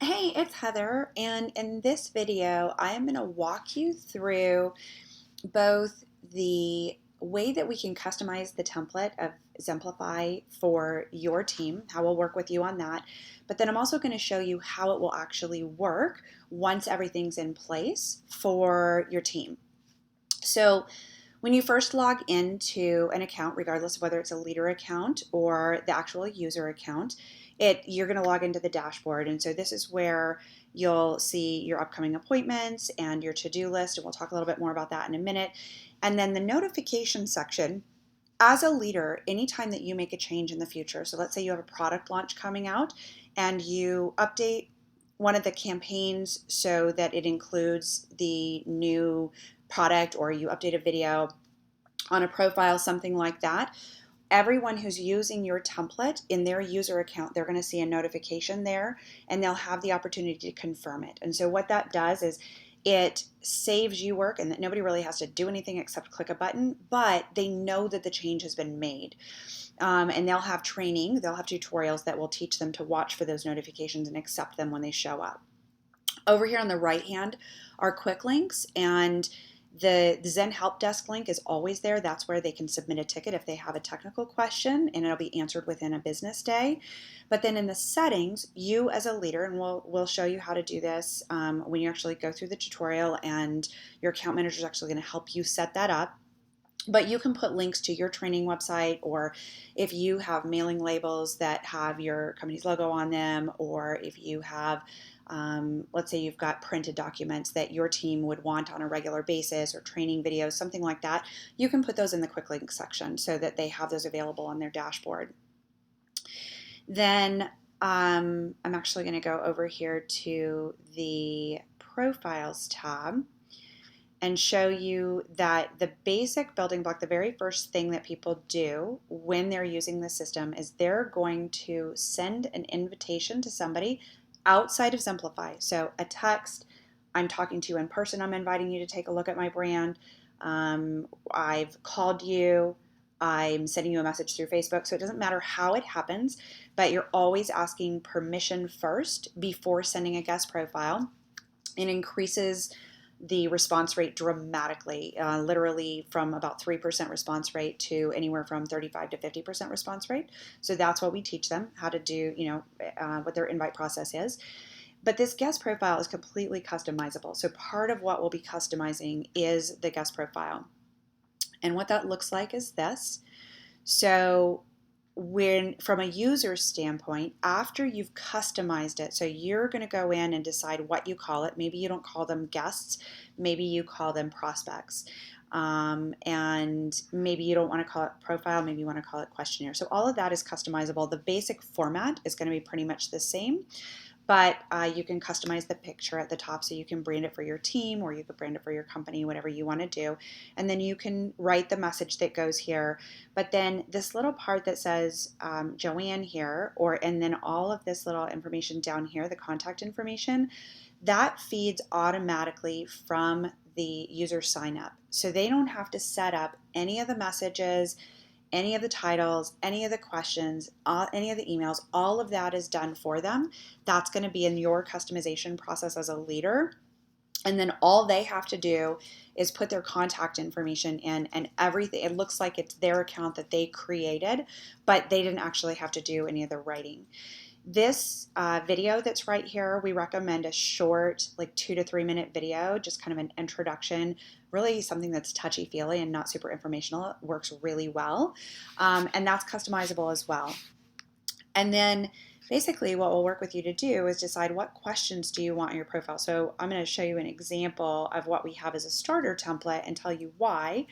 Hey, it's Heather, and in this video, I am going to walk you through both the way that we can customize the template of Zenplify for your team, how we'll work with you on that, but then I'm also going to show you how it will actually work once everything's in place for your team. So, when you first log into an account, regardless of whether it's a leader account or the actual user account, you're going to log into the dashboard. And so this is where you'll see your upcoming appointments and your to-do list, and we'll talk a little bit more about that in a minute. And then the notification section. As a leader, anytime that you make a change in the future, so let's say you have a product launch coming out and you update one of the campaigns so that it includes the new product, or you update a video on a profile, something like that, everyone who's using your template in their user account, they're going to see a notification there and they'll have the opportunity to confirm it. And so what that does is it saves you work, and that nobody really has to do anything except click a button, but they know that the change has been made. And they'll have training, they'll have tutorials that will teach them to watch for those notifications and accept them when they show up. Over here on the right hand are quick links, and the Zen Help Desk link is always there. That's where they can submit a ticket if they have a technical question, and it'll be answered within a business day. But then in the settings, you as a leader, and we'll show you how to do this when you actually go through the tutorial, and your account manager is actually going to help you set that up. But you can put links to your training website, or if you have mailing labels that have your company's logo on them, or if you have, let's say you've got printed documents that your team would want on a regular basis, or training videos, something like that, you can put those in the quick links section so that they have those available on their dashboard. Then I'm actually going to go over here to the profiles tab and show you that the basic building block, the very first thing that people do when they're using the system, is they're going to send an invitation to somebody outside of Zenplify. So a text, I'm talking to you in person, I'm inviting you to take a look at my brand. I've called you, I'm sending you a message through Facebook. So it doesn't matter how it happens, but you're always asking permission first before sending a guest profile. It increases the response rate dramatically, literally from about 3% response rate to anywhere from 35 to 50% response rate. So that's what we teach them how to do, what their invite process is. But this guest profile is completely customizable. So part of what we'll be customizing is the guest profile. And what that looks like is this. So when, from a user standpoint, after you've customized it, so you're going to go in and decide what you call it. Maybe you don't call them guests, maybe you call them prospects, and maybe you don't want to call it profile, maybe you want to call it questionnaire. So all of that is customizable. The basic format is going to be pretty much the same, but you can customize the picture at the top, so you can brand it for your team, or you could brand it for your company, whatever you want to do. And then you can write the message that goes here. But then this little part that says Joanne here, and then all of this little information down here, the contact information, that feeds automatically from the user sign up. So they don't have to set up any of the messages, any of the titles, any of the questions, any of the emails. All of that is done for them. That's going to be in your customization process as a leader. And then all they have to do is put their contact information in, and everything, it looks like it's their account that they created, but they didn't actually have to do any of the writing. This video that's right here, we recommend a short, like 2 to 3 minute video, just kind of an introduction, really something that's touchy-feely and not super informational. It works really well, and that's customizable as well. And then basically what we'll work with you to do is decide what questions do you want in your profile. So I'm going to show you an example of what we have as a starter template and tell you why.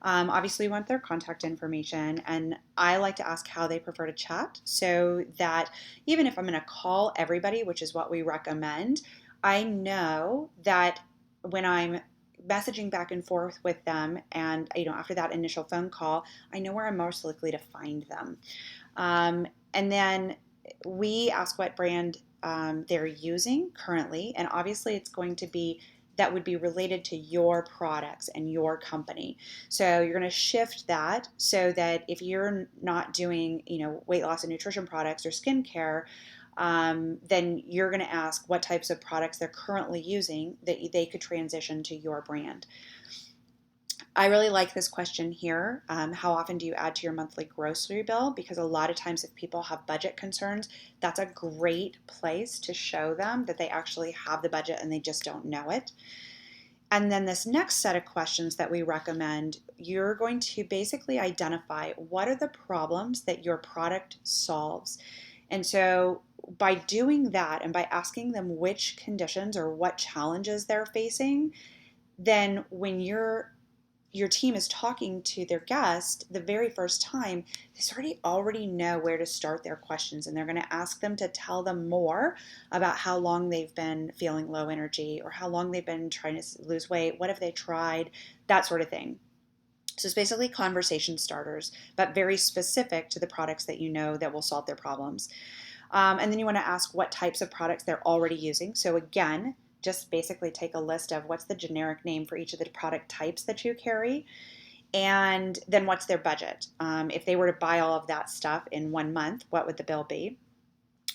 Obviously, we want their contact information, and I like to ask how they prefer to chat, so that even if I'm going to call everybody, which is what we recommend, I know that when I'm messaging back and forth with them, and after that initial phone call, I know where I'm most likely to find them. And then we ask what brand they're using currently, and obviously it's going to be that would be related to your products and your company. So you're going to shift that so that if you're not doing, weight loss and nutrition products or skincare, then you're going to ask what types of products they're currently using that they could transition to your brand. I really like this question here. How often do you add to your monthly grocery bill? Because a lot of times, if people have budget concerns, that's a great place to show them that they actually have the budget and they just don't know it. And then this next set of questions that we recommend, you're going to basically identify what are the problems that your product solves. And so by doing that and by asking them which conditions or what challenges they're facing, then when your team is talking to their guest the very first time, they already know where to start their questions, and they're going to ask them to tell them more about how long they've been feeling low energy or how long they've been trying to lose weight, what have they tried, that sort of thing. So it's basically conversation starters, but very specific to the products that you know that will solve their problems. And then you want to ask what types of products they're already using. So again, just basically take a list of what's the generic name for each of the product types that you carry, and then what's their budget. If they were to buy all of that stuff in 1 month, what would the bill be?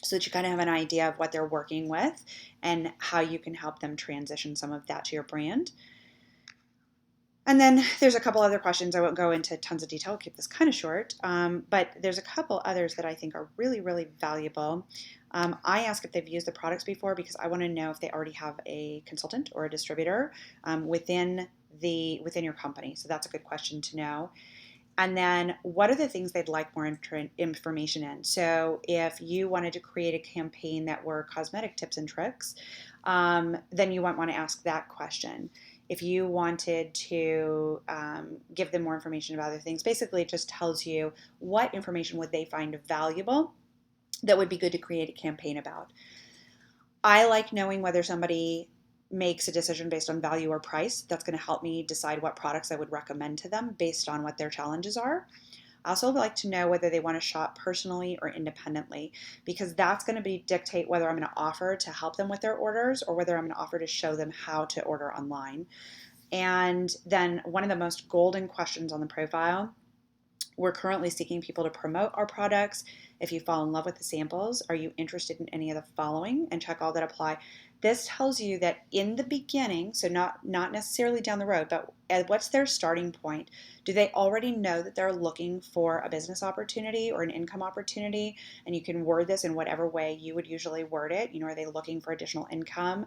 So that you kind of have an idea of what they're working with and how you can help them transition some of that to your brand. And then there's a couple other questions. I won't go into tons of detail, I'll keep this kind of short, but there's a couple others that I think are really, really valuable. I ask if they've used the products before because I want to know if they already have a consultant or a distributor within your company. So that's a good question to know. And then what are the things they'd like more information in? So if you wanted to create a campaign that were cosmetic tips and tricks, then you might want to ask that question. If you wanted to give them more information about other things, basically it just tells you what information would they find valuable that would be good to create a campaign about. I like knowing whether somebody makes a decision based on value or price. That's going to help me decide what products I would recommend to them based on what their challenges are. I also like to know whether they want to shop personally or independently, because that's going to dictate whether I'm going to offer to help them with their orders or whether I'm going to offer to show them how to order online. And then one of the most golden questions on the profile: we're currently seeking people to promote our products. If you fall in love with the samples, are you interested in any of the following? And check all that apply. This tells you that in the beginning, so not necessarily down the road, but what's their starting point? Do they already know that they're looking for a business opportunity or an income opportunity? And you can word this in whatever way you would usually word it. Are they looking for additional income?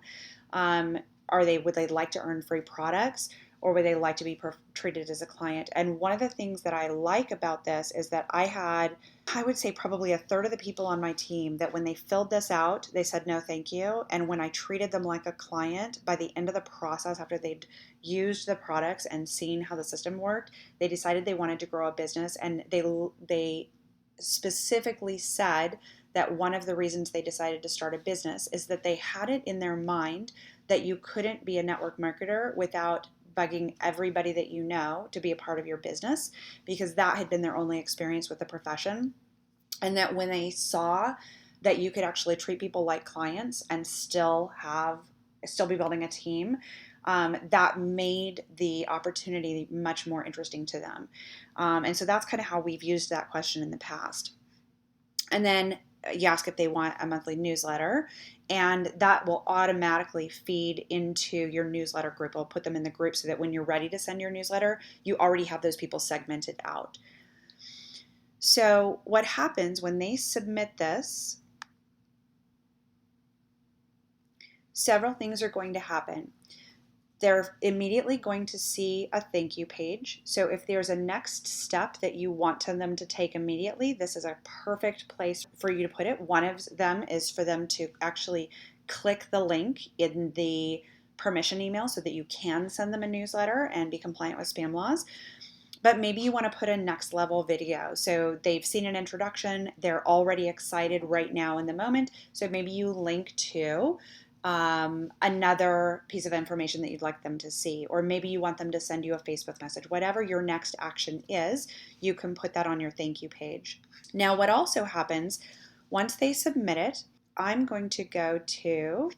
Would they like to earn free products? Or would they like to be treated as a client? And one of the things that I like about this is that I would say probably a third of the people on my team that when they filled this out, they said no thank you. And when I treated them like a client, by the end of the process, after they'd used the products and seen how the system worked, they decided they wanted to grow a business. And they specifically said that one of the reasons they decided to start a business is that they had it in their mind that you couldn't be a network marketer without bugging everybody that you know to be a part of your business, because that had been their only experience with the profession. And that when they saw that you could actually treat people like clients and still be building a team, that made the opportunity much more interesting to them. And so that's kind of how we've used that question in the past. And then you ask if they want a monthly newsletter, and that will automatically feed into your newsletter group. I'll put them in the group so that when you're ready to send your newsletter, you already have those people segmented out. So what happens when they submit this, several things are going to happen. They're immediately going to see a thank you page. So if there's a next step that you want them to take immediately, this is a perfect place for you to put it. One of them is for them to actually click the link in the permission email so that you can send them a newsletter and be compliant with spam laws. But maybe you want to put a next level video. So they've seen an introduction, they're already excited right now in the moment. So maybe you link to another piece of information that you'd like them to see, or maybe you want them to send you a Facebook message. Whatever your next action is, you can put that on your thank you page. Now, what also happens once they submit it, I'm going to go to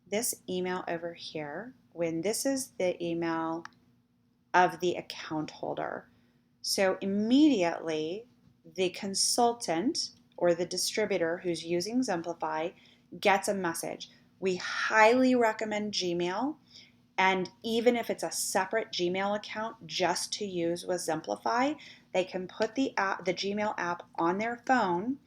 this email over here. When this is the email of the account holder. So immediately the consultant or the distributor who's using Zenplify gets a message. We highly recommend Gmail, and even if it's a separate Gmail account just to use with Zenplify, they can put the Gmail app on their phone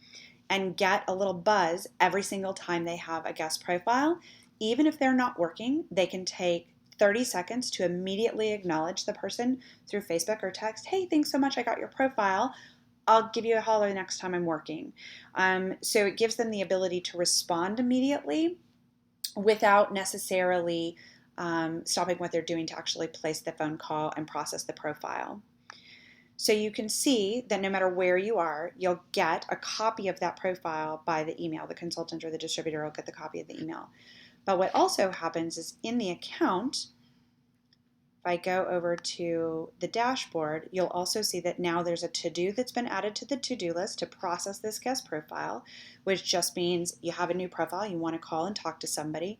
and get a little buzz every single time they have a guest profile. Even if they're not working, they can take 30 seconds to immediately acknowledge the person through Facebook or text. Hey, thanks so much. I got your profile. I'll give you a holler the next time I'm working. So it gives them the ability to respond immediately without necessarily stopping what they're doing to actually place the phone call and process the profile. So you can see that no matter where you are, you'll get a copy of that profile by the email. The consultant or the distributor will get the copy of the email. But what also happens is in the account, if I go over to the dashboard, you'll also see that now there's a to-do that's been added to the to-do list to process this guest profile, which just means you have a new profile, you want to call and talk to somebody,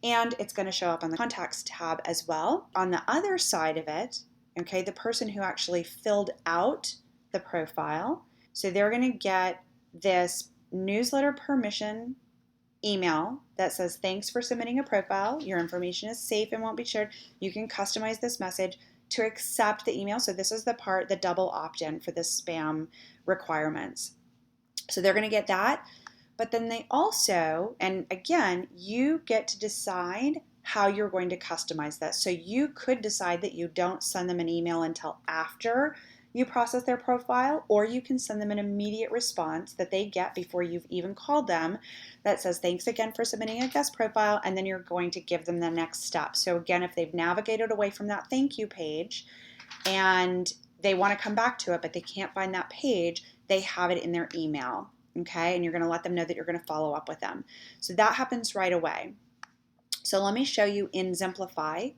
and it's going to show up on the contacts tab as well. On the other side of it, okay, the person who actually filled out the profile, so they're going to get this newsletter permission email that says, thanks for submitting a profile. Your information is safe and won't be shared. You can customize this message to accept the email. So this is the part, the double opt-in for the spam requirements. So they're going to get that. But then they also, and again, you get to decide how you're going to customize that. So you could decide that you don't send them an email until after you process their profile, or you can send them an immediate response that they get before you've even called them that says, thanks again for submitting a guest profile, and then you're going to give them the next step. So again, if they've navigated away from that thank you page and they want to come back to it, but they can't find that page, they have it in their email, okay? And you're going to let them know that you're going to follow up with them. So that happens right away. So let me show you in Zenplify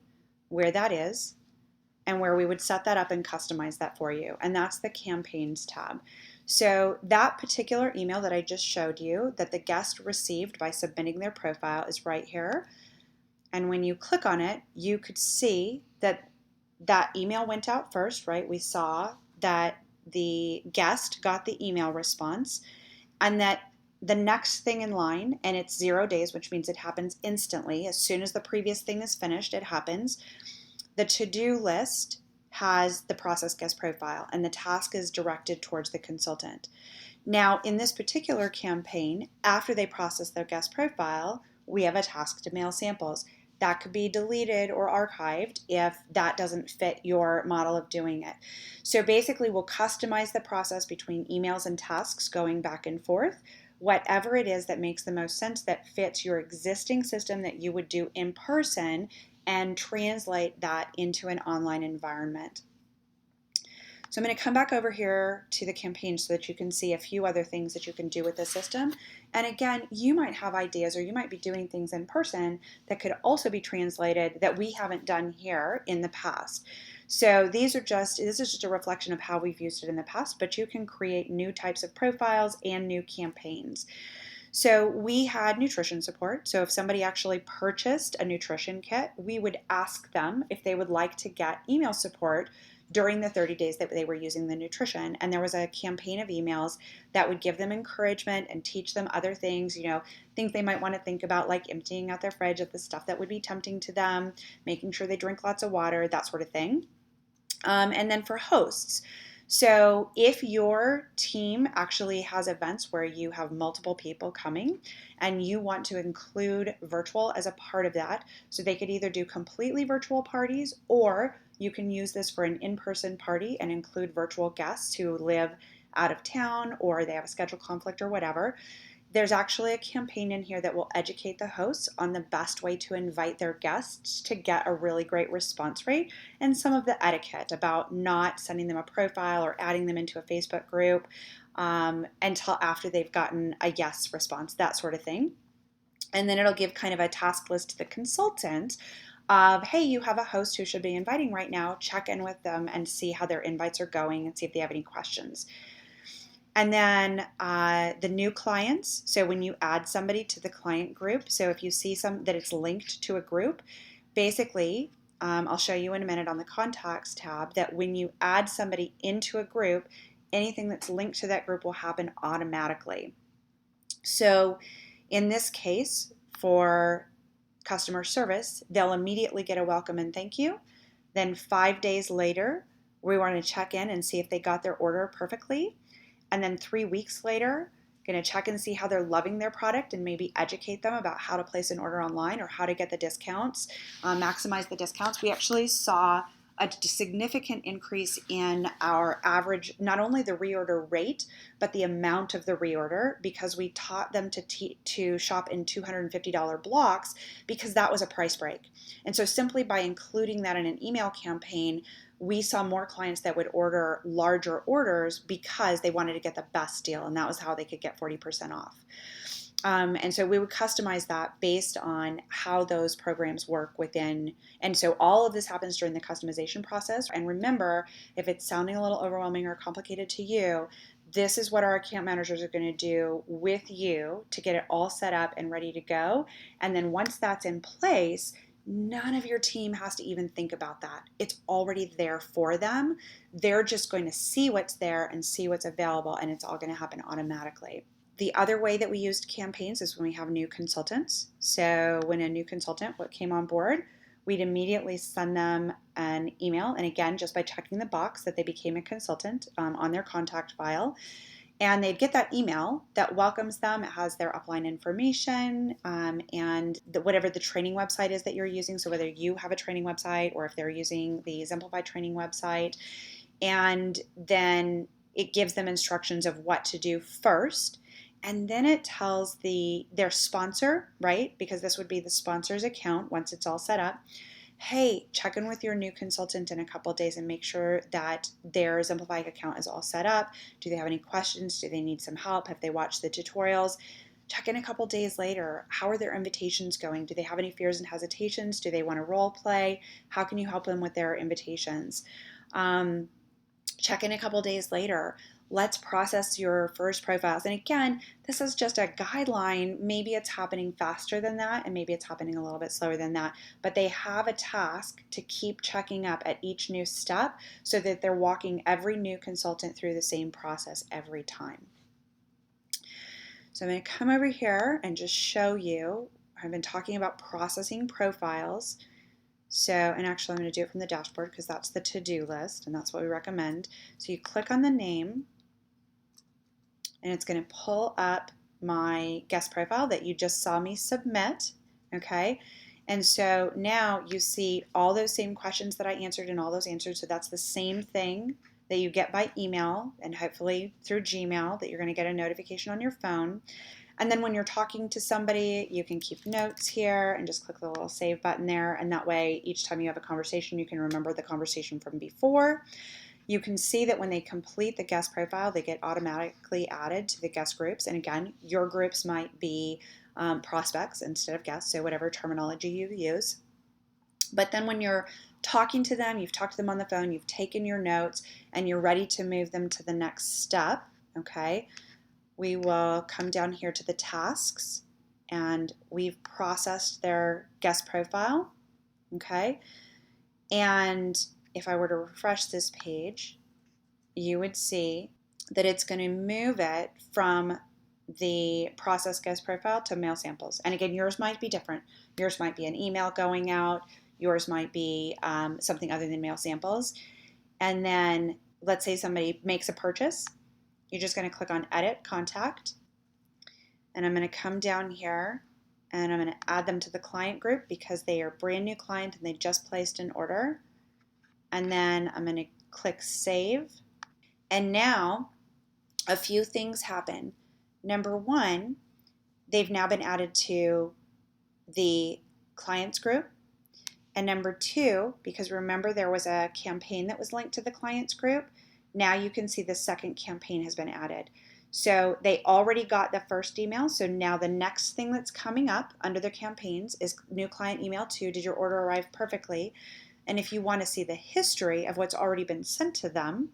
where that is and where we would set that up and customize that for you. And that's the campaigns tab. So that particular email that I just showed you that the guest received by submitting their profile is right here. And when you click on it, you could see that that email went out first, right? We saw that the guest got the email response, and that the next thing in line, and it's 0 days, which means it happens instantly. As soon as the previous thing is finished, it happens. The to-do list has the process guest profile, and the task is directed towards the consultant. Now, in this particular campaign, after they process their guest profile, we have a task to mail samples. That could be deleted or archived if that doesn't fit your model of doing it. So basically, we'll customize the process between emails and tasks going back and forth, whatever it is that makes the most sense, that fits your existing system that you would do in person, and translate that into an online environment. So I'm going to come back over here to the campaign so that you can see a few other things that you can do with the system. And again, you might have ideas, or you might be doing things in person that could also be translated that we haven't done here in the past. So this is just a reflection of how we've used it in the past, but you can create new types of profiles and new campaigns. So we had nutrition support. So if somebody actually purchased a nutrition kit, we would ask them if they would like to get email support during the 30 days that they were using the nutrition. And there was a campaign of emails that would give them encouragement and teach them other things, things they might want to think about, like emptying out their fridge of the stuff that would be tempting to them, making sure they drink lots of water, that sort of thing. And then for hosts, so if your team actually has events where you have multiple people coming and you want to include virtual as a part of that, so they could either do completely virtual parties, or you can use this for an in-person party and include virtual guests who live out of town or they have a schedule conflict or whatever. There's actually a campaign in here that will educate the hosts on the best way to invite their guests to get a really great response rate, and some of the etiquette about not sending them a profile or adding them into a Facebook group until after they've gotten a yes response, that sort of thing. And then it'll give kind of a task list to the consultant of, hey, you have a host who should be inviting right now, check in with them and see how their invites are going and see if they have any questions. And then the new clients, so when you add somebody to the client group, so if you see that it's linked to a group, basically, I'll show you in a minute on the contacts tab that when you add somebody into a group, anything that's linked to that group will happen automatically. So in this case, for customer service, they'll immediately get a welcome and thank you. Then 5 days later, we want to check in and see if they got their order perfectly. And then 3 weeks later, going to check and see how they're loving their product and maybe educate them about how to place an order online or how to get the discounts, maximize the discounts. We actually saw a significant increase in our average, not only the reorder rate, but the amount of the reorder, because we taught them to shop in $250 blocks, because that was a price break. And so simply by including that in an email campaign, we saw more clients that would order larger orders because they wanted to get the best deal, and that was how they could get 40% off. And so we would customize that based on how those programs work within. And so all of this happens during the customization process. And remember, if it's sounding a little overwhelming or complicated to you, this is what our account managers are going to do with you to get it all set up and ready to go. And then once that's in place, none of your team has to even think about that. It's already there for them. They're just going to see what's there and see what's available, and it's all going to happen automatically. The other way that we used campaigns is when we have new consultants. So when a new consultant came on board, we'd immediately send them an email. And again, just by checking the box that they became a consultant on their contact file. And they'd get that email that welcomes them. It has their upline information and whatever the training website is that you're using. So whether you have a training website or if they're using the Zenplify training website. And then it gives them instructions of what to do first. And then it tells their sponsor, right? Because this would be the sponsor's account once it's all set up. Hey, check in with your new consultant in a couple of days and make sure that their Zenplify account is all set up. Do they have any questions? Do they need some help? Have they watched the tutorials? Check in a couple of days later. How are their invitations going? Do they have any fears and hesitations? Do they want to role play? How can you help them with their invitations? Check in a couple of days later. Let's process your first profiles. And again, this is just a guideline. Maybe it's happening faster than that, and maybe it's happening a little bit slower than that. But they have a task to keep checking up at each new step so that they're walking every new consultant through the same process every time. So I'm going to come over here and just show you. I've been talking about processing profiles. So, and actually I'm going to do it from the dashboard because that's the to-do list and that's what we recommend. So you click on the name and it's going to pull up my guest profile that you just saw me submit, okay? And so now you see all those same questions that I answered and all those answers. So that's the same thing that you get by email and hopefully through Gmail that you're going to get a notification on your phone. And then when you're talking to somebody, you can keep notes here and just click the little save button there. And that way, each time you have a conversation, you can remember the conversation from before. You can see that when they complete the guest profile, they get automatically added to the guest groups. And again, your groups might be prospects instead of guests, so whatever terminology you use. But then when you're talking to them, you've talked to them on the phone, you've taken your notes, and you're ready to move them to the next step, okay? We will come down here to the tasks, and we've processed their guest profile, okay? And if I were to refresh this page, you would see that it's going to move it from the process guest profile to mail samples. And again, yours might be different. Yours might be an email going out. Yours might be something other than mail samples. And then let's say somebody makes a purchase. You're just going to click on Edit Contact. And I'm going to come down here and I'm going to add them to the client group because they are a brand new client and they just placed an order. And then I'm going to click Save. And now a few things happen. Number one, they've now been added to the clients group. And number two, because remember there was a campaign that was linked to the clients group, now you can see the second campaign has been added. So they already got the first email. So now the next thing that's coming up under the campaigns is new client email 2. Did your order arrive perfectly? And if you want to see the history of what's already been sent to them,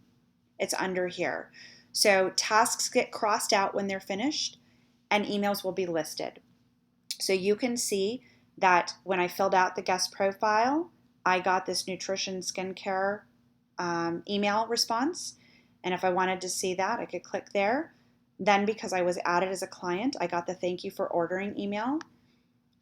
it's under here. So tasks get crossed out when they're finished and emails will be listed. So you can see that when I filled out the guest profile, I got this nutrition skincare email response. And if I wanted to see that, I could click there. Then because I was added as a client, I got the thank you for ordering email,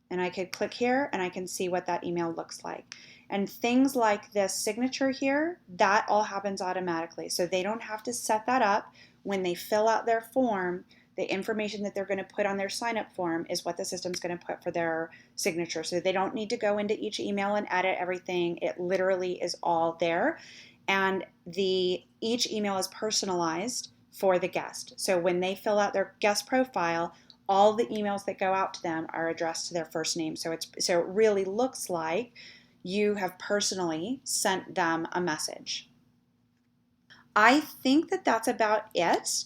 and I could click here and I can see what that email looks like. And things like this signature here, that all happens automatically. So they don't have to set that up. When they fill out their form, the information that they're going to put on their sign up form is what the system's going to put for their signature. So they don't need to go into each email and edit everything. It literally is all there. And each email is personalized for the guest. So when they fill out their guest profile, all the emails that go out to them are addressed to their first name. So it really looks like you have personally sent them a message. I think that that's about it.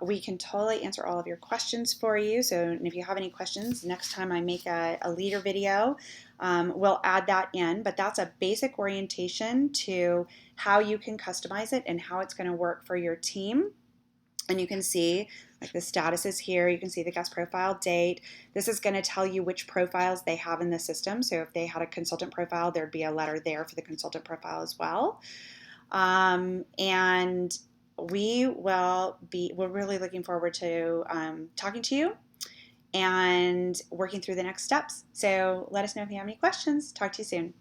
We can totally answer all of your questions for you. So if you have any questions, next time I make a leader video, we'll add that in. But that's a basic orientation to how you can customize it and how it's going to work for your team. And you can see like the status is here. You can see the guest profile date. This is going to tell you which profiles they have in the system. So if they had a consultant profile, there'd be a letter there for the consultant profile as well. And we're really looking forward to talking to you and working through the next steps. So let us know if you have any questions. Talk to you soon.